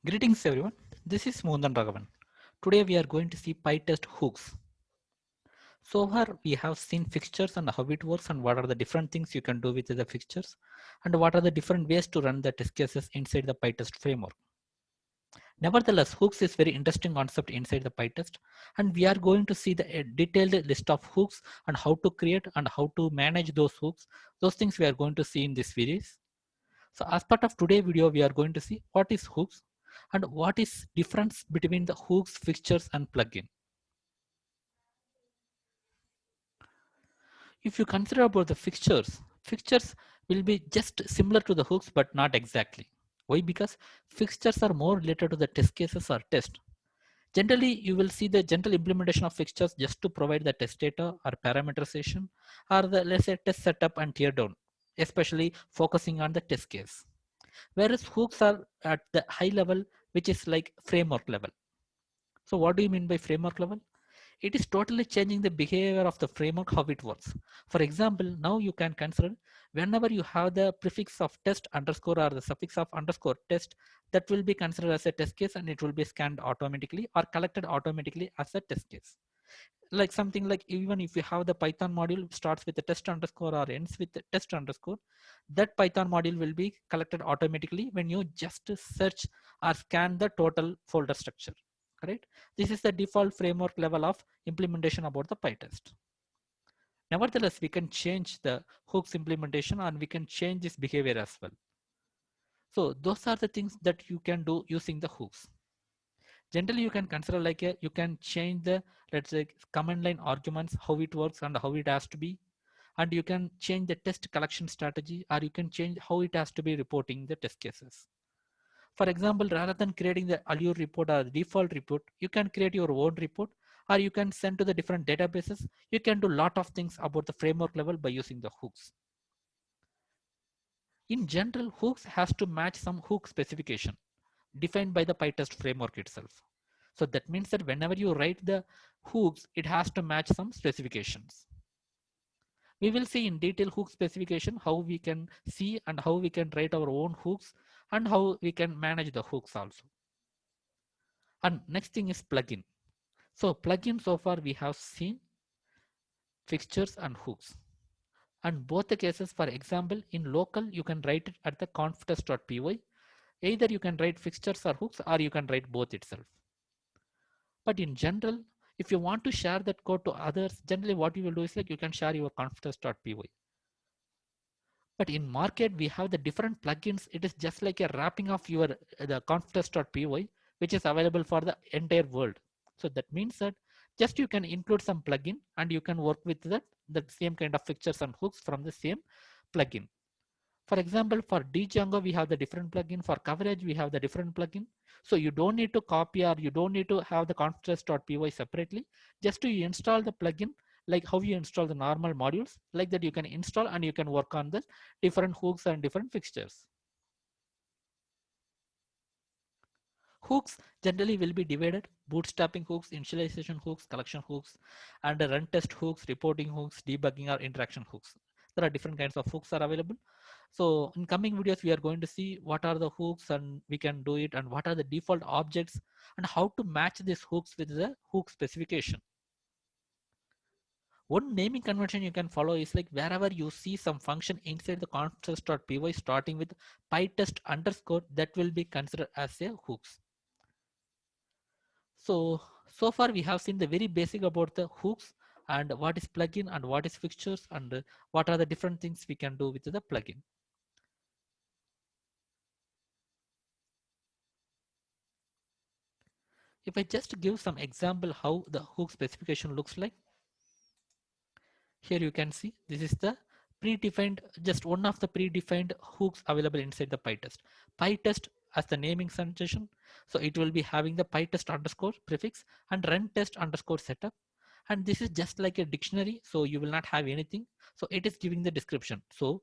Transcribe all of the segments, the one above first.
Greetings everyone, this is Mohandan Raghavan. Today we are going to see PyTest hooks. So far we have seen fixtures and how it works and what are the different things you can do with the fixtures and what are the different ways to run the test cases inside the PyTest framework. Nevertheless, hooks is very interesting concept inside the PyTest and we are going to see the detailed list of hooks and how to create and how to manage those hooks. Those things we are going to see in this series. So as part of today's video, we are going to see what is hooks and what is difference between the hooks, fixtures and plugin. If you consider about the fixtures, fixtures will be just similar to the hooks but not exactly. Why? Because fixtures are more related to the test cases or test. Generally, you will see the general implementation of fixtures just to provide the test data or parameterization or the let's say test setup and tear down, especially focusing on the test case. Whereas hooks are at the high level, which is like framework level. So what do you mean by framework level? It is totally changing the behavior of the framework, how it works. For example, now you can consider whenever you have the prefix of test underscore or the suffix of underscore test, that will be considered as a test case and it will be scanned automatically or collected automatically as a test case. Like something like even if you have the Python module starts with the test underscore or ends with the test underscore, that Python module will be collected automatically when you just search or scan the total folder structure. Correct? This is the default framework level of implementation about the PyTest. Nevertheless, we can change the hooks implementation and we can change this behavior as well. So those are the things that you can do using the hooks. Generally, you can consider like you can change the let's say command line arguments, how it works and how it has to be. And you can change the test collection strategy or you can change how it has to be reporting the test cases. For example, rather than creating the Allure report or default report, you can create your own report or you can send to the different databases. You can do a lot of things about the framework level by using the hooks. In general, hooks has to match some hook specification defined by the PyTest framework itself. So that means that whenever you write the hooks, it has to match some specifications. We will see in detail hook specification, how we can see and how we can write our own hooks and how we can manage the hooks also. And next thing is plugin. So plugin so far we have seen fixtures and hooks. And both the cases, for example, in local, you can write it at the conftest.py. Either you can write fixtures or hooks or you can write both itself. But in general, if you want to share that code to others, generally what you will do is like you can share your conftest.py. But in market, we have the different plugins. It is just like a wrapping of your the conftest.py, which is available for the entire world. So that means that just you can include some plugin and you can work with the same kind of fixtures and hooks from the same plugin. For example, for Django, we have the different plugin. For coverage, we have the different plugin. So you don't need to copy or you don't need to have the conftest.py separately. Just to install the plugin, like how you install the normal modules, like that you can install and you can work on the different hooks and different fixtures. Hooks generally will be divided: bootstrapping hooks, initialization hooks, collection hooks, and run test hooks, reporting hooks, debugging or interaction hooks. There are different kinds of hooks are available. So in coming videos, we are going to see what are the hooks and we can do it and what are the default objects and how to match these hooks with the hook specification. One naming convention you can follow is like wherever you see some function inside the context.py starting with pytest underscore, that will be considered as a hooks. So far we have seen the very basic about the hooks and what is plugin and what is fixtures and what are the different things we can do with the plugin. If I just give some example how the hook specification looks like, here you can see this is the predefined, just one of the predefined hooks available inside the PyTest. PyTest as the naming suggestion, so it will be having the PyTest underscore prefix and run test underscore setup. And this is just like a dictionary, so you will not have anything. So it is giving the description. So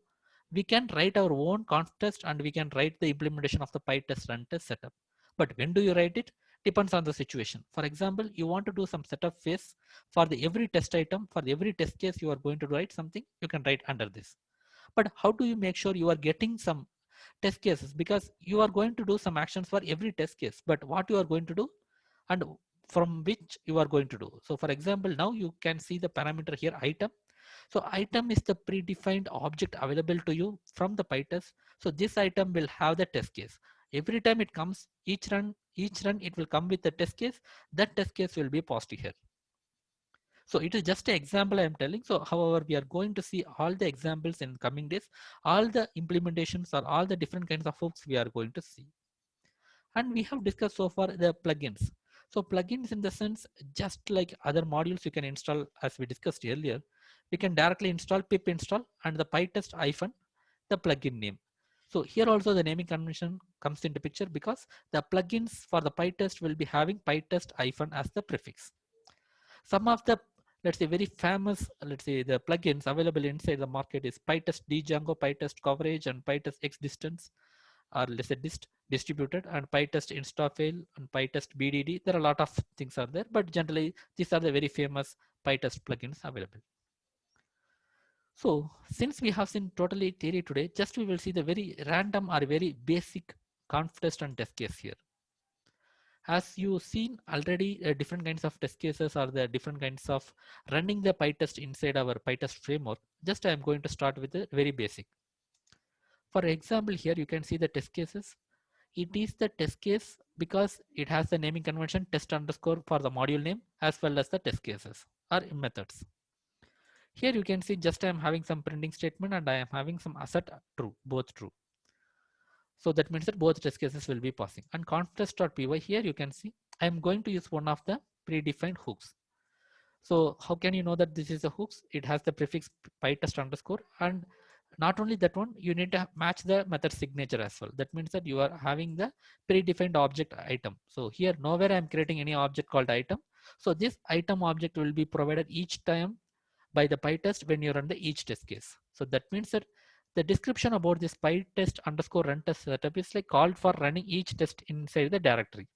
we can write our own conf test and we can write the implementation of the PyTest run test setup. But when do you write it? Depends on the situation. For example, you want to do some setup phase for the every test item, for every test case you are going to write something, you can write under this. But how do you make sure you are getting some test cases, because you are going to do some actions for every test case, but what you are going to do and from which you are going to do. So for example, now you can see the parameter here, item. So item is the predefined object available to you from the PyTest. So this item will have the test case. Every time it comes, each run it will come with the test case. That test case will be passed here. So it is just an example I am telling. So however, we are going to see all the examples in coming days, all the implementations or all the different kinds of hooks we are going to see. And we have discussed so far the plugins. So plugins in the sense, just like other modules you can install as we discussed earlier, we can directly install pip install and the pytest hyphen the plugin name. So here also the naming convention comes into picture because the plugins for the pytest will be having pytest hyphen as the prefix. Some of the, let's say, very famous, let's say, the plugins available inside the market is pytest django, pytest coverage, and pytest x distance, or let's say distributed, and pytest instafail and pytest bdd. There are a lot of things are there, but generally these are the very famous pytest plugins available. So since we have seen totally theory today, just we will see the very random or very basic conf test and test case here. As you seen already, different kinds of test cases are the different kinds of running the PyTest inside our PyTest framework. Just I am going to start with the very basic. For example, here you can see the test cases. It is the test case because it has the naming convention test underscore for the module name as well as the test cases or methods. Here you can see just I am having some printing statement and I am having some asset true, both true. So that means that both test cases will be passing. And conf_test.py, here you can see I am going to use one of the predefined hooks. So how can you know that this is a hooks? It has the prefix pytest underscore, and not only that one, you need to match the method signature as well. That means that you are having the predefined object item. So here nowhere I'm creating any object called item. So this item object will be provided each time by the PyTest when you run the each test case. So that means that the description about this PyTest underscore run test setup is like called for running each test inside the directory.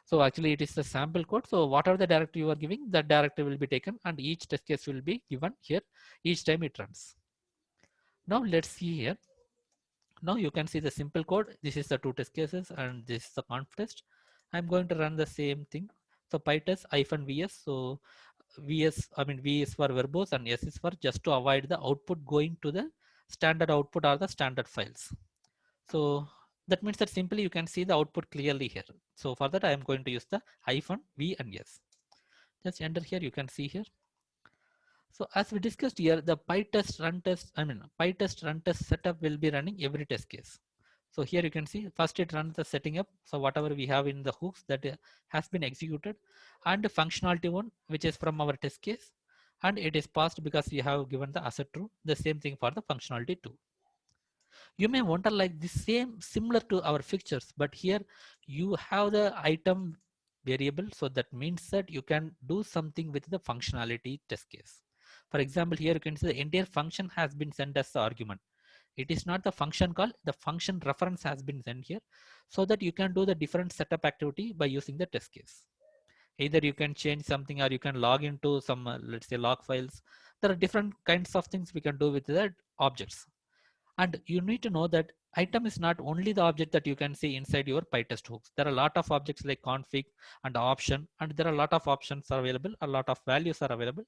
So actually it is the sample code. So whatever the directory you are giving, that directory will be taken and each test case will be given here each time it runs. Now let's see here. Now you can see the simple code. This is the two test cases and this is the conf test. I'm going to run the same thing. So PyTest -vs. So VS, I mean V is for verbose and S is for just to avoid the output going to the standard output or the standard files. So that means that simply you can see the output clearly here. So for that I am going to use the -V and S. Just enter here, you can see here. So as we discussed here, the PyTest run test setup will be running every test case. So here you can see first it runs the setting up. So whatever we have in the hooks that has been executed, and the functionality one which is from our test case, and it is passed because we have given the asset true. The same thing for the functionality too. You may wonder like the same similar to our fixtures, but here you have the item variable. So that means that you can do something with the functionality test case. For example, here you can see the entire function has been sent as the argument. It is not the function call, the function reference has been sent here, so that you can do the different setup activity by using the test case. Either you can change something or you can log into some, let's say, log files. There are different kinds of things we can do with the objects. And you need to know that item is not only the object that you can see inside your PyTest hooks. There are a lot of objects like config and option, and there are a lot of options are available, a lot of values are available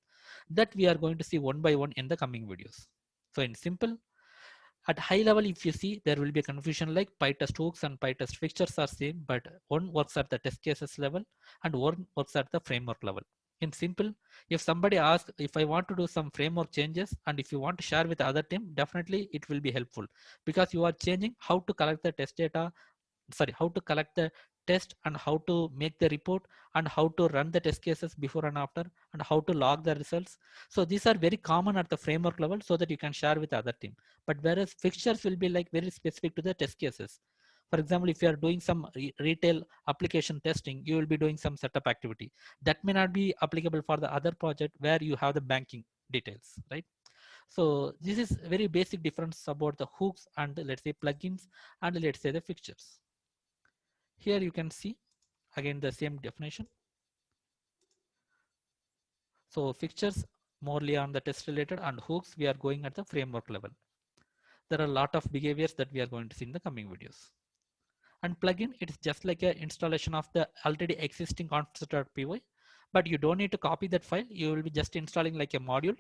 that we are going to see one by one in the coming videos. So in simple, at high level, if you see, there will be a confusion like PyTest hooks and PyTest fixtures are same, but one works at the test cases level and one works at the framework level. In simple, if somebody asks if I want to do some framework changes and if you want to share with other team, definitely it will be helpful because you are changing how to collect the test data, sorry, how to collect the test and how to make the report and how to run the test cases before and after and how to log the results. So these are very common at the framework level so that you can share with other team. But whereas fixtures will be like very specific to the test cases. For example, if you are doing some retail application testing, you will be doing some setup activity that may not be applicable for the other project where you have the banking details, right? So this is very basic difference about the hooks and let's say plugins and let's say the fixtures. Here you can see again the same definition. So fixtures morely on the test related and hooks we are going at the framework level. There are a lot of behaviors that we are going to see in the coming videos. And plugin, it's just like an installation of the already existing conference.py, but you don't need to copy that file. You will be just installing like a module,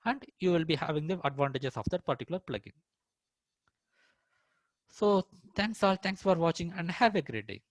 and you will be having the advantages of that particular plugin. So thanks all, thanks for watching, and have a great day.